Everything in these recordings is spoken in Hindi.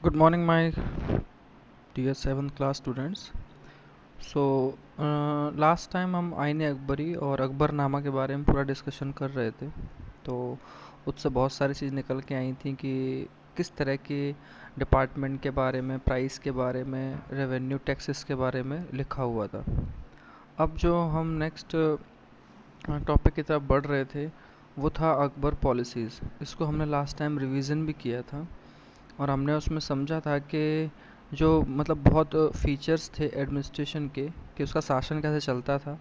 Good morning, my dear seventh class students. So last time हम आईने अकबरी और अकबरनामा के बारे में पूरा डिस्कशन कर रहे थे। तो उससे बहुत सारी चीज़ निकल के आई थी कि किस तरह के डिपार्टमेंट के बारे में, प्राइस के बारे में, रेवेन्यू टैक्सेस के बारे में लिखा हुआ था। अब जो हम नेक्स्ट टॉपिक की तरफ बढ़ रहे थे वो था अकबर पॉलिसीज़। इसको हमने लास्ट टाइम रिवीजन भी किया था और हमने उसमें समझा था कि जो मतलब बहुत फीचर्स थे एडमिनिस्ट्रेशन के कि उसका शासन कैसे चलता था,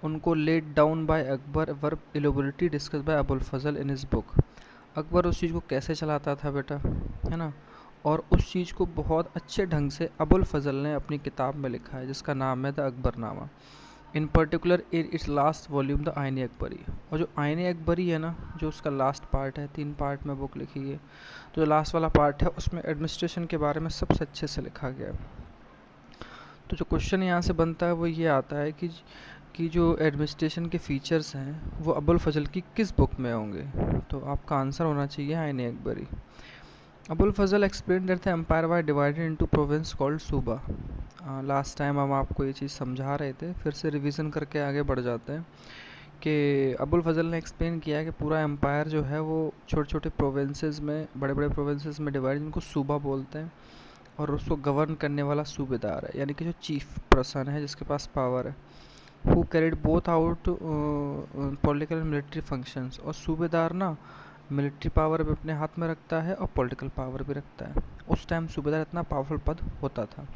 उनको laid down by Akbar were elaborately discussed by Abul Fazl in his book. Akbar उस चीज़ को कैसे चलाता था बेटा, है ना। और उस चीज़ को बहुत अच्छे ढंग से अबुल फजल ने अपनी किताब में लिखा है जिसका नाम है the Akbarnama. In particular in its last volume the आइन अकबरी। और जो आइन अकबरी है ना, जो उसका लास्ट पार्ट है, 3 पार्ट में बुक लिखी है, तो जो लास्ट वाला पार्ट है उसमें एडमिनिस्ट्रेशन के बारे में सबसे अच्छे से लिखा गया है। तो जो क्वेश्चन यहाँ से बनता है वो ये आता है कि जो एडमिनिस्ट्रेशन के फीचर्स हैं वो अबुल फजल की किस बुक में होंगे। तो आपका आंसर होना चाहिए Ain Akbari. Abul Fazl explain that the empire was divided into province called subah. Last time हम आपको ये चीज़ समझा रहे थे, फिर से रिवीजन करके आगे बढ़ जाते हैं कि अबुल फजल ने एक्सप्लेन किया कि पूरा एम्पायर जो है वो छोटे छोटे प्रोविंसेस में, बड़े बड़े प्रोविंसेस में डिवाइड, जिनको सूबा बोलते हैं। और उसको गवर्न करने वाला सूबेदार है, यानी कि जो चीफ पर्सन है जिसके पास पावर है, who carried both out political and military functions. और सूबेदार ना मिलिट्री पावर भी अपने हाथ में रखता है और पॉलिटिकल पावर भी रखता है। उस टाइम सूबेदार इतना पावरफुल पद होता था।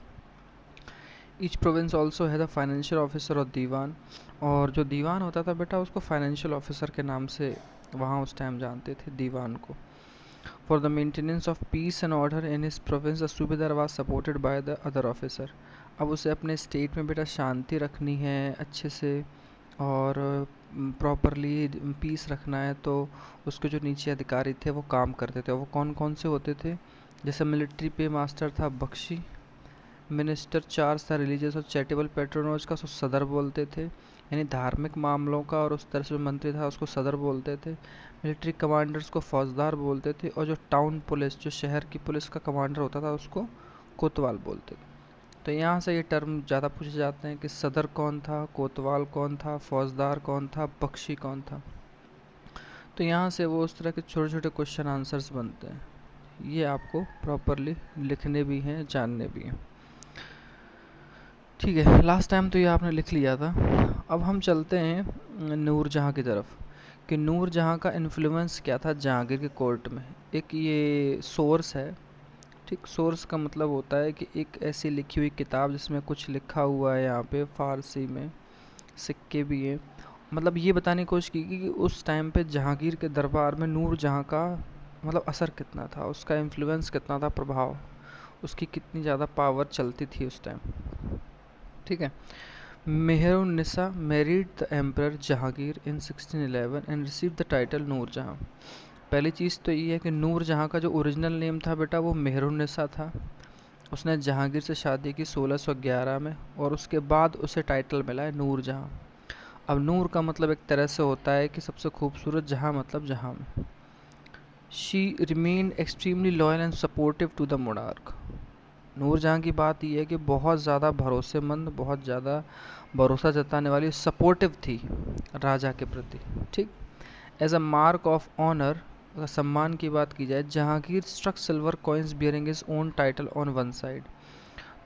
ईच प्रोविंस ऑल्सो है द फाइनेंशियल ऑफिसर और दीवान। और जो दीवान होता था बेटा उसको फाइनेंशियल ऑफिसर के नाम से वहाँ उस टाइम जानते थे दीवान को। For the maintenance of peace and order in his province the subedar was supported by the other officer. अब उसे अपने स्टेट में बेटा शांति रखनी है अच्छे से और प्रॉपरली पीस रखना है, तो उसके जो नीचे अधिकारी थे वो काम करते थे। वो कौन कौन से होते थे, जैसे मिलिट्री पे मास्टर था बख्शी, मिनिस्टर चार्ज था रिलीजियस और चैरिटेबल पेट्रोनोज का, उसको सदर बोलते थे, यानी धार्मिक मामलों का, और उस तरह से जो मंत्री था उसको सदर बोलते थे। मिलिट्री कमांडर्स को फौजदार बोलते थे और जो टाउन पुलिस, जो शहर की पुलिस का कमांडर होता था उसको कोतवाल बोलते थे। तो यहाँ से ये टर्म ज़्यादा पूछे जाते हैं कि सदर कौन था, कोतवाल कौन था, फौजदार कौन था, बख्शी कौन था। तो यहाँ से वो उस तरह के छोटे छोटे क्वेश्चन आंसर्स बनते हैं। ये आपको प्रॉपरली लिखने भी हैं, जानने भी हैं। ठीक है, लास्ट टाइम तो ये आपने लिख लिया था। अब हम चलते हैं नूरजहाँ की तरफ कि नूरजहाँ का इन्फ्लुएंस क्या था जहांगीर के कोर्ट में। एक ये सोर्स है, ठीक। सोर्स का मतलब होता है कि एक ऐसी लिखी हुई किताब जिसमें कुछ लिखा हुआ है, यहाँ पे फारसी में सिक्के भी हैं। मतलब ये बताने की कोशिश की कि उस टाइम पे जहांगीर के दरबार में नूरजहाँ का मतलब असर कितना था, उसका इन्फ्लुएंस कितना था, प्रभाव, उसकी कितनी ज़्यादा पावर चलती थी उस टाइम। ठीक है। Mehrunnisa married the emperor Jahangir in 1611 and received the title Nurjahan. पहली चीज़ तो ये है कि नूरजहाँ का जो ओरिजिनल नेम था बेटा वो मेहरुन्निसा था। उसने जहांगीर से शादी की 1611 में और उसके बाद उसे टाइटल मिला है नूरजहाँ। अब नूर का मतलब एक तरह से होता है कि सबसे खूबसूरत, जहाँ मतलब जहाँ में। She remained extremely loyal and supportive to the monarch. Nurjahan की बात यह है कि बहुत ज़्यादा भरोसेमंद, बहुत ज़्यादा भरोसा जताने वाली, सपोर्टिव थी राजा के प्रति, ठीक। As a mark of honour, अगर सम्मान की बात की जाए, Jahangir struck silver coins bearing his own title on one side.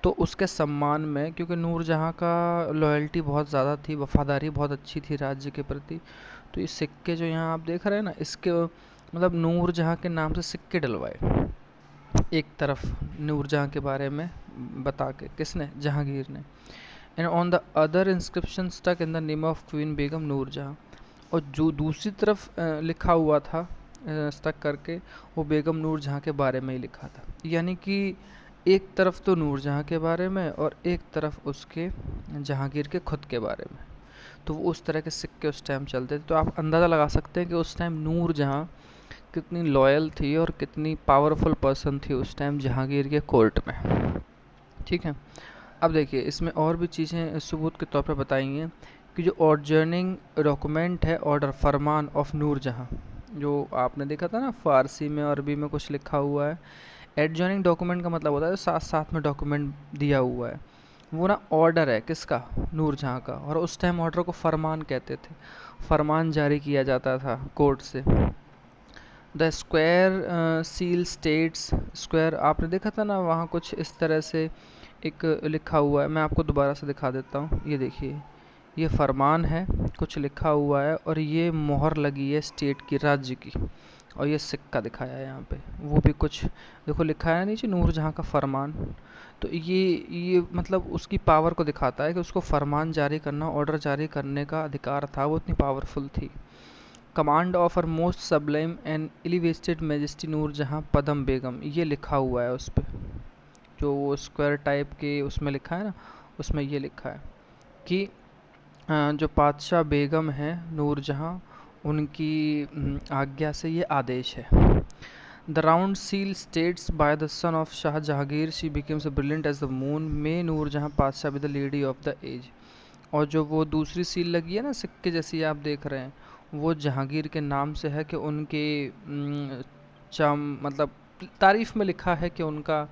तो उसके सम्मान में, क्योंकि नूरजहाँ का लॉयल्टी बहुत ज़्यादा थी, वफादारी बहुत अच्छी थी राज्य के प्रति, तो ये सिक्के जो यहाँ आप देख रहे हैं ना, इसके मतलब नूरजहाँ के नाम से सिक्के डलवाए एक तरफ नूरजहाँ के बारे में बता के। किसने? जहांगीर ने। And on the other inscription stuck in the name of queen Begum Nur Jahan. और जो दूसरी तरफ लिखा हुआ था स्टक करके, वो बेगम नूरजहाँ के बारे में ही लिखा था। यानी कि एक तरफ तो नूरजहाँ के बारे में और एक तरफ उसके जहांगीर के खुद के बारे में। तो वो उस तरह के सिक्के उस टाइम चलते थे। तो आप अंदाज़ा लगा सकते हैं कि उस टाइम नूरजहाँ कितनी लॉयल थी और कितनी पावरफुल पर्सन थी उस टाइम जहांगीर के कोर्ट में, ठीक है। अब देखिए इसमें और भी चीज़ें सबूत के तौर पर बताई हैं कि जो ऑर्जर्निंग डॉक्यूमेंट है, ऑर्डर फरमान ऑफ नूरजहाँ, जो आपने देखा था ना फारसी में, अरबी में कुछ लिखा हुआ है, एडजॉइनिंग डॉक्यूमेंट का मतलब होता है साथ साथ में डॉक्यूमेंट दिया हुआ है। वो ना ऑर्डर है किसका, नूरजहाँ का, और उस टाइम ऑर्डर को फरमान कहते थे। फरमान जारी किया जाता था कोर्ट से। The square seal states, square आपने देखा था ना वहाँ कुछ इस तरह से एक लिखा हुआ है, मैं आपको दोबारा से दिखा देता हूँ। ये देखिए, ये फरमान है, कुछ लिखा हुआ है, और ये मोहर लगी है स्टेट की, राज्य की, और ये सिक्का दिखाया है यहाँ पे, वो भी कुछ देखो लिखा है नीचे, नूरजहाँ का फरमान। तो ये मतलब उसकी पावर को दिखाता है कि उसको फरमान जारी करना, ऑर्डर जारी करने का अधिकार था, वो इतनी पावरफुल थी। Command of her most sublime and elevated majesty Nur Jahan Padam Begum, ये लिखा हुआ है उस पर, जो वो स्क्वायर टाइप के उसमें लिखा है ना, उसमें ये लिखा है कि जो पातशाह बेगम हैं नूरजहाँ, उनकी आज्ञा से ये आदेश है। The round seal states by the son of Shah Jahangir she becomes brilliant as the moon may Nur Jahan Padshah be the lady of the age. और जो वो दूसरी सील लगी है ना सिक्के जैसी आप देख रहे हैं, वो जहांगीर के नाम से है कि उनके मतलब तारीफ में लिखा है कि उनका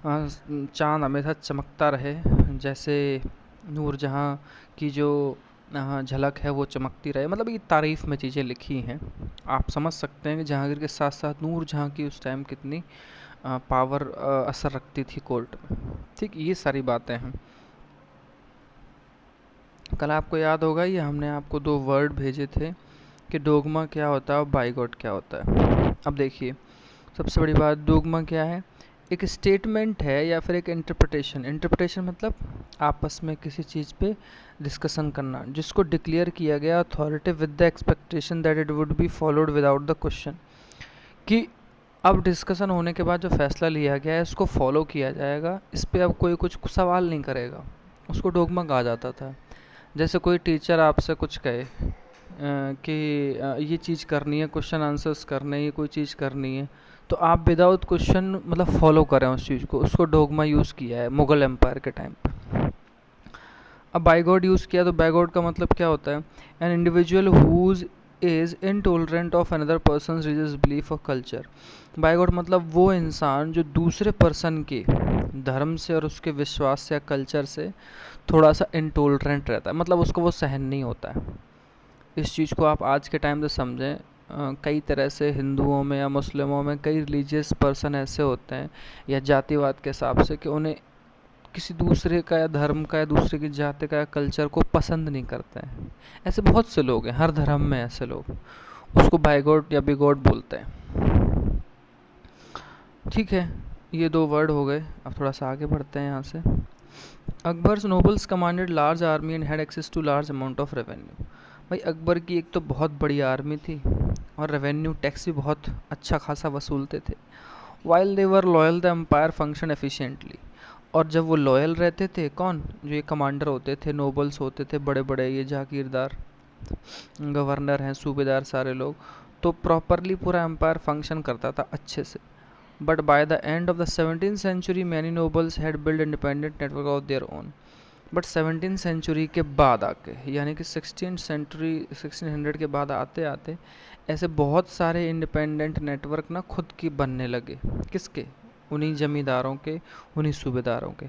चांद हमेशा चमकता रहे, जैसे नूरजहाँ की जो झलक है वो चमकती रहे, मतलब ये तारीफ में चीज़ें लिखी हैं। आप समझ सकते हैं कि जहांगीर के साथ साथ नूरजहाँ की उस टाइम कितनी पावर असर रखती थी कोर्ट में। ठीक, ये सारी बातें हैं। कल आपको याद होगा ये हमने आपको दो वर्ड भेजे थे कि डोगमा क्या होता है और बाइगॉट क्या होता है। अब देखिए, सबसे बड़ी बात, डोगमा क्या है? एक स्टेटमेंट है या फिर एक इंटरप्रिटेशन। इंटरप्रिटेशन मतलब आपस में किसी चीज़ पे डिस्कशन करना, जिसको डिक्लेयर किया गया authority with the expectation that it would be followed without the question, कि अब डिस्कशन होने के बाद जो फैसला लिया गया है इसको फॉलो किया जाएगा, इस पे अब कोई कुछ सवाल नहीं करेगा, उसको डोगमा कहा जाता था। जैसे कोई टीचर आपसे कुछ कहे कि ये चीज़ करनी है, क्वेश्चन आंसर्स करने हैं, ये कोई चीज़ करनी है, तो आप विदाउट क्वेश्चन मतलब फॉलो करें उस चीज़ को, उसको डोगमा यूज़ किया है मुग़ल एम्पायर के टाइम पे। अब बाइगॉड यूज़ किया, तो बाइगॉड का मतलब क्या होता है? An individual who is intolerant of another person religious belief और कल्चर। बाइगॉड मतलब वो इंसान जो दूसरे पर्सन के धर्म से और उसके विश्वास से या कल्चर से थोड़ा सा इनटॉलरेंट रहता है, मतलब उसको वो सहन नहीं होता है। इस चीज़ को आप आज के टाइम से समझें। कई तरह से हिंदुओं में या मुस्लिमों में कई रिलीजियस पर्सन ऐसे होते हैं या जातिवाद के हिसाब से कि उन्हें किसी दूसरे का या धर्म का या दूसरे की जाति का या कल्चर को पसंद नहीं करते हैं। ऐसे बहुत से लोग हैं, हर धर्म में ऐसे लोग, उसको बाइगॉड या बिगॉड बोलते हैं। ठीक है, ये दो वर्ड हो गए। अब थोड़ा सा आगे बढ़ते हैं यहाँ से। Akbar's nobles commanded large army and had access to large amount of revenue. भाई अकबर की एक तो बहुत बड़ी आर्मी थी और रेवेन्यू टैक्स भी बहुत अच्छा खासा वसूलते थे। While they were loyal the empire function efficiently. और जब वो लॉयल रहते थे, कौन? जो ये कमांडर होते थे, नोबल्स होते थे, बड़े बड़े ये जागीरदार, गवर्नर हैं, सूबेदार, सारे लोग, तो प्रॉपरली पूरा एम्पायर फंक्शन करता था अच्छे से। But by the end of the 17th century many nobles had build independent network of their own. But 17th century के बाद आके, यानी कि 16th सेंचुरी 1600 के बाद आते आते ऐसे बहुत सारे इंडिपेंडेंट नेटवर्क ना खुद की बनने लगे। किसके? उन्हीं जमींदारों के, उन्हीं सूबेदारों के।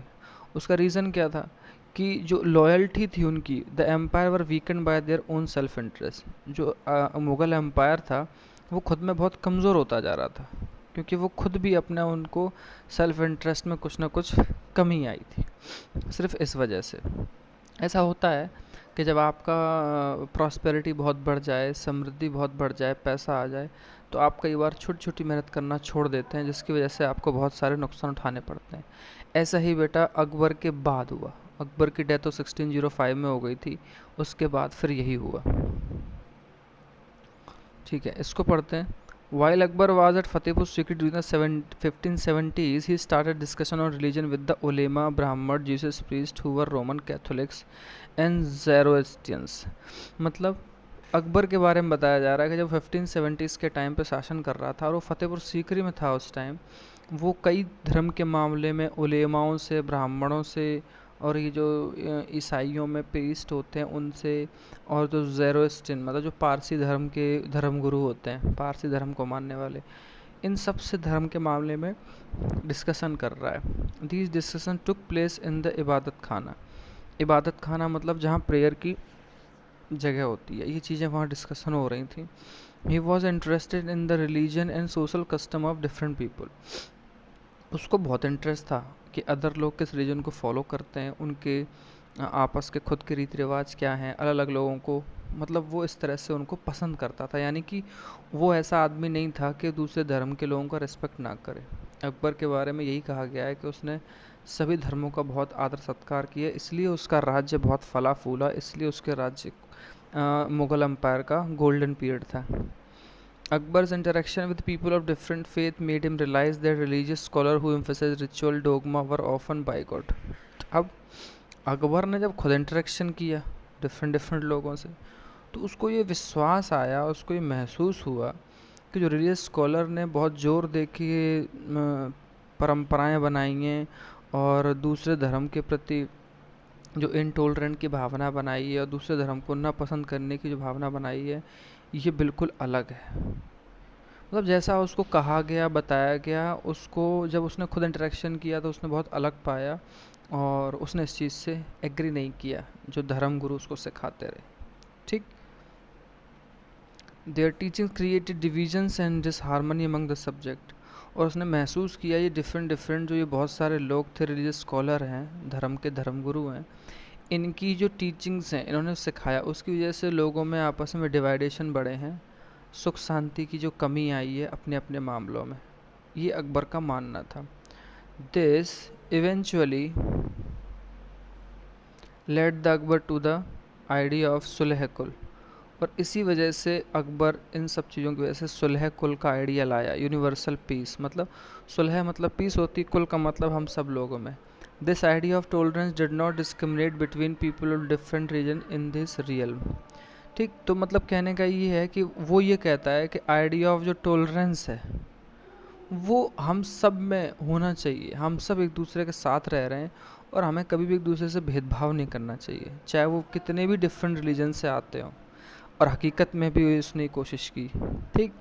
उसका रीज़न क्या था? कि जो लॉयल्टी थी उनकी, the empire were weaken by their own self interest. जो मुग़ल एम्पायर था वो खुद में बहुत कमज़ोर होता जा रहा था, क्योंकि वो खुद भी अपना उनको सेल्फ इंटरेस्ट में कुछ ना कुछ कमी आई थी, सिर्फ इस वजह से। ऐसा होता है कि जब आपका प्रॉस्पेरिटी बहुत बढ़ जाए, समृद्धि बहुत बढ़ जाए, पैसा आ जाए, तो आप कई बार छोटी छोटी मेहनत करना छोड़ देते हैं, जिसकी वजह से आपको बहुत सारे नुकसान उठाने पड़ते हैं। ऐसा ही बेटा अकबर के बाद हुआ। अकबर की डेथ तो 1605 में हो गई थी, उसके बाद फिर यही हुआ। ठीक है, इसको पढ़ते हैं। While Akbar was at Fatehpur Sikri during the 1570s, he started discussion on religion with the ulema, Brahmin, Jesus priests who were Roman Catholics and Zoroastrians। मतलब अकबर के बारे में बताया जा रहा है कि जब 1570s के टाइम पे शासन कर रहा था और वो फतेहपुर सीकरी में था उस टाइम, वो कई धर्म के मामले में उलेमाओं से, ब्राह्मणों से, और ये जो ईसाइयों में प्रीस्ट होते हैं उनसे, और जो ज़ेरोस्ट्रियन मतलब जो पारसी धर्म के धर्मगुरु होते हैं, पारसी धर्म को मानने वाले, इन सब से धर्म के मामले में डिस्कशन कर रहा है। These discussion took place in the इबादत खाना। इबादत खाना मतलब जहाँ प्रेयर की जगह होती है, ये चीज़ें वहाँ डिस्कशन हो रही थी। He was interested in the religion and social custom of different people. उसको बहुत इंटरेस्ट था कि अदर लोग किस रिलीजन को फॉलो करते हैं, उनके आपस के खुद के रीति रिवाज क्या हैं, अलग अलग लोगों को, मतलब वो इस तरह से उनको पसंद करता था। यानी कि वो ऐसा आदमी नहीं था कि दूसरे धर्म के लोगों का रिस्पेक्ट ना करे। अकबर के बारे में यही कहा गया है कि उसने सभी धर्मों का बहुत आदर सत्कार किया, इसलिए उसका राज्य बहुत फला फूला, इसलिए उसके राज्य मुग़ल एम्पायर का गोल्डन पीरियड था। Akbar's interaction with people of different faith made him realize that religious scholars who emphasized ritual dogma were often bigoted. अब अकबर ने जब खुद इंटरेक्शन किया डिफरेंट डिफरेंट लोगों से, तो उसको ये विश्वास आया, उसको ये महसूस हुआ कि जो रिलीजियस स्कॉलर ने बहुत जोर दे के परंपराएं बनाई हैं और दूसरे धर्म के प्रति जो इनटॉलरेंट की भावना बनाई है और दूसरे धर्म को ना पसंद करने की जो भावना बनाई है, ये बिल्कुल अलग है। मतलब जैसा उसको कहा गया, बताया गया, उसको जब उसने खुद इंटरेक्शन किया तो उसने बहुत अलग पाया और उसने इस चीज़ से एग्री नहीं किया जो धर्म गुरु उसको सिखाते रहे। ठीक। There teaching created divisions and disharmony among the subject. और उसने महसूस किया ये डिफरेंट डिफरेंट जो ये बहुत सारे लोग थे, रिलीजियस स्कॉलर हैं, धर्म के धर्मगुरु हैं, इनकी जो टीचिंग्स हैं इन्होंने सिखाया, उसकी वजह से लोगों में आपस में डिवाइडेशन बढ़े हैं, सुख शांति की जो कमी आई है अपने अपने मामलों में, ये अकबर का मानना था। This eventually led the Akbar to the idea of sulh kul. और इसी वजह से अकबर इन सब चीज़ों की वजह से सुलह कुल का आइडिया लाया, यूनिवर्सल पीस। मतलब सुलह मतलब पीस होती, कुल का मतलब हम सब लोगों में। This idea of tolerance did not discriminate between people of different region in this realm. ठीक, तो मतलब कहने का ये है कि वो ये कहता है कि आइडिया ऑफ जो टॉलरेंस है वो हम सब में होना चाहिए, हम सब एक दूसरे के साथ रह रहे हैं और हमें कभी भी एक दूसरे से भेदभाव नहीं करना चाहिए, चाहे वो कितने भी डिफरेंट रिलीजन से आते हों। और हकीकत में भी उसने कोशिश की। ठीक।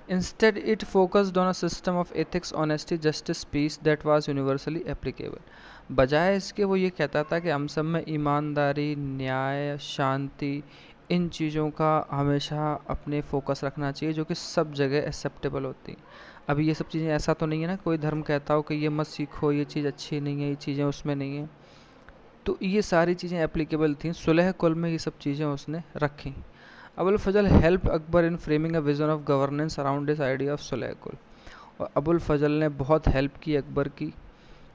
Instead it focused on a system of ethics, honesty, justice, peace that was universally applicable. बजाय इसके वो ये कहता था कि हम सब में ईमानदारी, न्याय, शांति, इन चीज़ों का हमेशा अपने फोकस रखना चाहिए जो कि सब जगह एक्सेप्टेबल होती हैं। अभी ये सब चीज़ें ऐसा तो नहीं है ना कोई धर्म कहता हो कि ये मत सीखो, ये चीज़ अच्छी नहीं है, ये चीज़ें उसमें नहीं है। तो ये सारी चीज़ें एप्लीकेबल थी, सुलह कुल में ये सब चीज़ें उसने रखी। Abul Fazl help Akbar in framing a vision of governance around this idea of sulh kul. और अबुल फजल ने बहुत हेल्प की अकबर की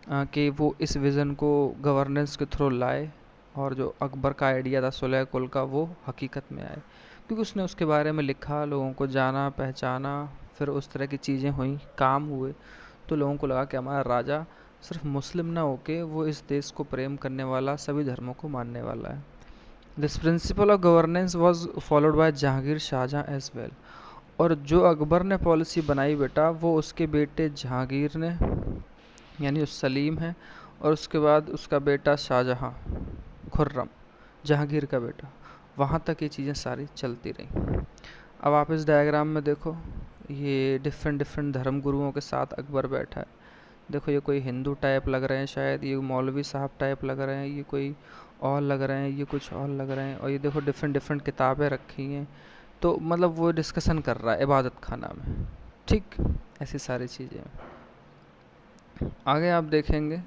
कि वो इस विज़न को गवर्नेंस के थ्रू लाए और जो अकबर का आइडिया था सुलह कुल का वो हकीकत में आए, क्योंकि उसने उसके बारे में लिखा, लोगों को जाना पहचाना, फिर उस तरह की चीज़ें हुई, काम हुए, तो लोगों को लगा कि हमारा राजा सिर्फ मुस्लिम ना होके वो इस देश को प्रेम करने वाला, सभी धर्मों को मानने वाला है। This principle of governance was followed by Jahangir Shahjahan as well. और जो अकबर ने पॉलिसी बनाई बेटा, वो उसके बेटे जहांगीर ने, यानी उस सलीम है, और उसके बाद उसका बेटा शाहजहाँ, खुर्रम, जहांगीर का बेटा, वहाँ तक ये चीज़ें सारी चलती रहीं। अब आप इस डायग्राम में देखो, ये डिफरेंट डिफरेंट धर्म गुरुओं के साथ अकबर बैठा है। देखो ये कोई हिंदू टाइप लग रहे हैं, शायद ये मौलवी साहब टाइप लग रहे हैं, ये कोई और लग रहे हैं, ये कुछ और लग रहे हैं, और ये देखो डिफरेंट डिफरेंट किताबें रखी हैं। तो मतलब वो डिस्कशन कर रहा है इबादत खाना में। ठीक, ऐसी सारी चीज़ें। आगे आप देखेंगे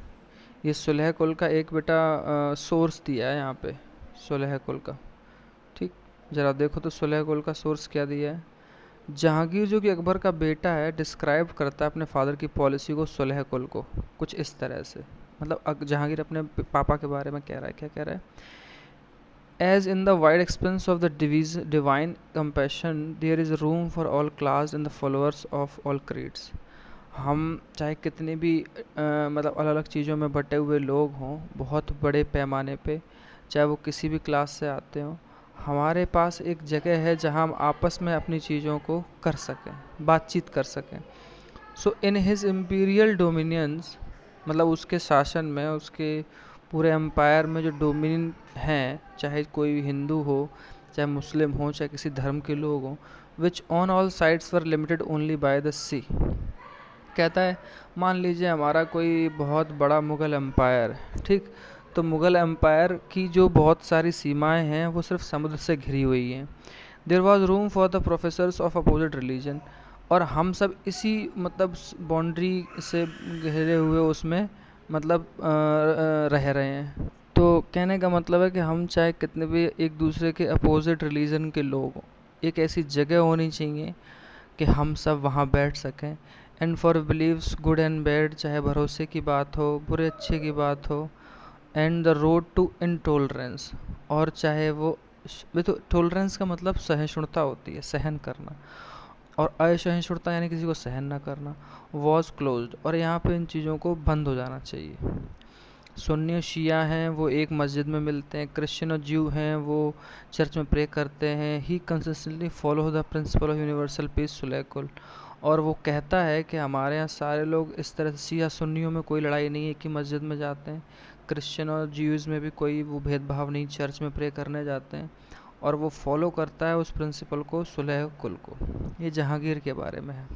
ये सुलह कुल का एक बेटा सोर्स दिया है यहाँ पे, सुलह कुल का। ठीक, ज़रा देखो तो सुलह कुल का सोर्स क्या दिया है। जहांगीर जो कि अकबर का बेटा है, डिस्क्राइब करता है अपने फादर की पॉलिसी को, सुलह कुल को, कुछ इस तरह से। मतलब जहांगीर अपने पापा के बारे में कह रहा है, क्या कह रहा है। As in the wide expanse of the divine compassion there is room for all class in the followers of all creeds. हम चाहे कितने भी मतलब अलग अलग चीज़ों में बटे हुए लोग हों, बहुत बड़े पैमाने पे, चाहे वो किसी भी क्लास से आते हों, हमारे पास एक जगह है जहां हम आपस में अपनी चीज़ों को कर सकें, बातचीत कर सकें। सो इन हिज इम्पीरियल डोमिनियंस, मतलब उसके शासन में, उसके पूरे एम्पायर में जो डोमिनियन हैं, चाहे कोई हिंदू हो, चाहे मुस्लिम हो, चाहे किसी धर्म के लोग हों, which on all sides were limited only by the sea. कहता है मान लीजिए हमारा कोई बहुत बड़ा मुग़ल एम्पायर है, ठीक। तो मुग़ल एम्पायर की जो बहुत सारी सीमाएं हैं वो सिर्फ समुद्र से घिरी हुई हैं। There was room for the professors of opposite religion, और हम सब इसी मतलब बाउंड्री से घिरे हुए उसमें मतलब रह रहे हैं। तो कहने का मतलब है कि हम चाहे कितने भी एक दूसरे के अपोजिट रिलीजन के लोग हों, एक ऐसी जगह होनी चाहिए कि हम सब वहाँ बैठ सकें। And for believes good and bad, चाहे भरोसे की बात हो, बुरे अच्छे की बात हो। And the road to intolerance, और चाहे वो तो टॉलरेंस का मतलब सहिष्णुता होती है, सहन करना, और असहिष्णुता यानी किसी को सहन ना करना। वॉज क्लोज्ड, और यहाँ पे इन चीज़ों को बंद हो जाना चाहिए। सुन्नी और शिया हैं वो एक मस्जिद में मिलते हैं, क्रिश्चियन और ज्यू हैं वो चर्च में प्रे करते हैं। He consistently follow the principle of universal peace sulh kul, और वो कहता है कि हमारे यहाँ सारे लोग इस तरह से, शिया सुन्नियों में कोई लड़ाई नहीं है कि मस्जिद में जाते हैं, क्रिश्चियन और ज्यूज़ में भी कोई वो भेदभाव नहीं, चर्च में प्रे करने जाते हैं, और वो फॉलो करता है उस प्रिंसिपल को, सुलह कुल को। ये जहांगीर के बारे में है,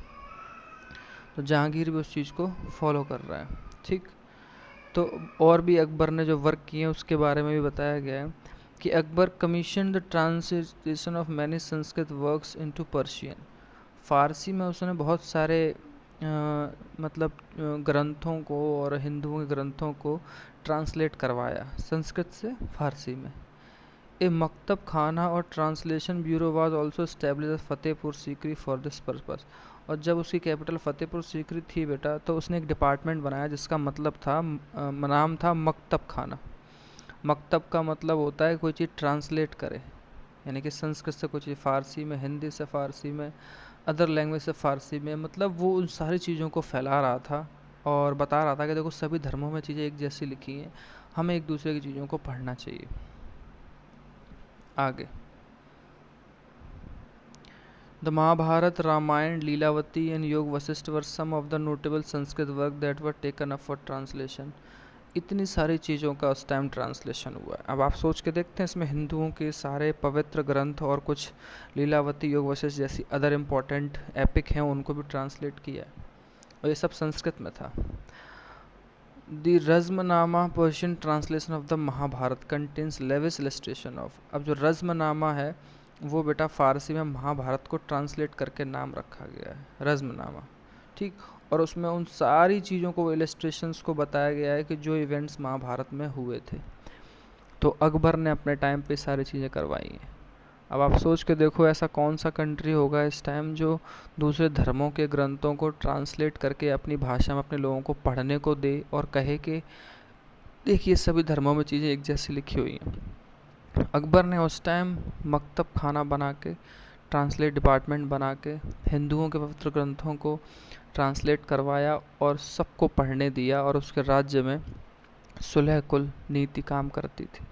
तो जहांगीर भी उस चीज़ को फॉलो कर रहा है, ठीक। तो और भी अकबर ने जो वर्क किए हैं उसके बारे में भी बताया गया है कि Akbar commission the translation of many Sanskrit works into Persian. Farsi में उसने बहुत सारे मतलब ग्रंथों को और हिंदुओं के ग्रंथों को ट्रांसलेट करवाया संस्कृत से फ़ारसी में। ए मकतब खाना और translation bureau was also establish Fatehpur Sikri for this purpose. और जब उसकी कैपिटल फतेहपुर सीकरी थी बेटा, तो उसने एक डिपार्टमेंट बनाया जिसका मतलब था नाम था मकतब खाना। मकतब का मतलब होता है कोई चीज़ ट्रांसलेट करे, यानी कि संस्कृत से कोई चीज़ फ़ारसी में, हिंदी से फ़ारसी में, अदर लैंग्वेज से फ़ारसी में, मतलब वो उन सारी चीज़ों को फैला रहा था और बता रहा था कि देखो सभी धर्मों में चीज़ें एक जैसी लिखी हैं, हमें एक दूसरे की चीज़ों को पढ़ना चाहिए। आगे the Mahabharata, Ramayana, Lilavati and Yoga Vasishtha were some of the notable Sanskrit work that were taken up for translation. इतनी सारी चीज़ों का उस टाइम ट्रांसलेशन हुआ है। अब आप सोच के देखते हैं, इसमें हिंदुओं के सारे पवित्र ग्रंथ और कुछ लीलावती, योग वशिष्ठ जैसी अदर इम्पॉर्टेंट एपिक हैं उनको भी ट्रांसलेट किया है, और ये सब संस्कृत में था। The Razmnama Persian translation of the Mahabharata contains lavish illustration of. अब जो रज़्मनामा है वो बेटा फ़ारसी में महाभारत को ट्रांसलेट करके नाम रखा गया है, रज़्मनामा, ठीक। और उसमें उन सारी चीज़ों को, इलस्ट्रेशंस को बताया गया है कि जो इवेंट्स महाभारत में हुए थे। तो अकबर ने अपने टाइम पे सारी चीज़ें करवाई हैं। अब आप सोच के देखो ऐसा कौन सा कंट्री होगा इस टाइम जो दूसरे धर्मों के ग्रंथों को ट्रांसलेट करके अपनी भाषा में अपने लोगों को पढ़ने को दे और कहे कि देखिए सभी धर्मों में चीज़ें एक जैसी लिखी हुई हैं। अकबर ने उस टाइम मकतब खाना बना के, ट्रांसलेट डिपार्टमेंट बना के हिंदुओं के पवित्र ग्रंथों को ट्रांसलेट करवाया और सबको पढ़ने दिया, और उसके राज्य में सुलह कुल नीति काम करती थी।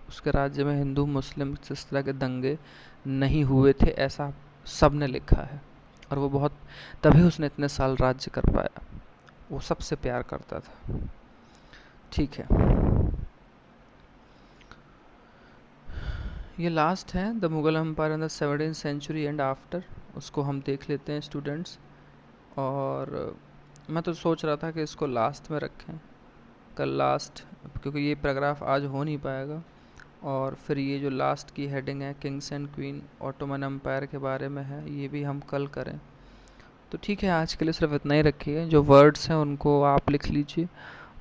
उसके राज्य में हिंदू मुस्लिम इस तरह के दंगे नहीं हुए थे, ऐसा सब ने लिखा है। और वो बहुत, तभी उसने इतने साल राज्य कर पाया, वो सबसे प्यार करता था, ठीक है। ये लास्ट है the Mughal empire in the 17th century and after, उसको हम देख लेते हैं स्टूडेंट्स। और मैं तो सोच रहा था कि इसको लास्ट में रखें, कल लास्ट, क्योंकि ये पैराग्राफ आज हो नहीं पाएगा। और फिर ये जो लास्ट की हेडिंग है kings and queen Ottoman empire के बारे में है, ये भी हम कल करें। तो ठीक है, आज के लिए सिर्फ इतना ही रखिए। जो वर्ड्स हैं उनको आप लिख लीजिए,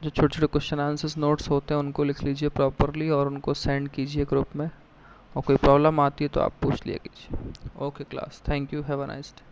जो छोटे छोटे क्वेश्चन आंसर्स नोट्स होते हैं उनको लिख लीजिए प्रॉपरली और उनको सेंड कीजिए ग्रुप में। और कोई प्रॉब्लम आती है तो आप पूछ लिया कीजिए। Okay class, thank you, have a nice day.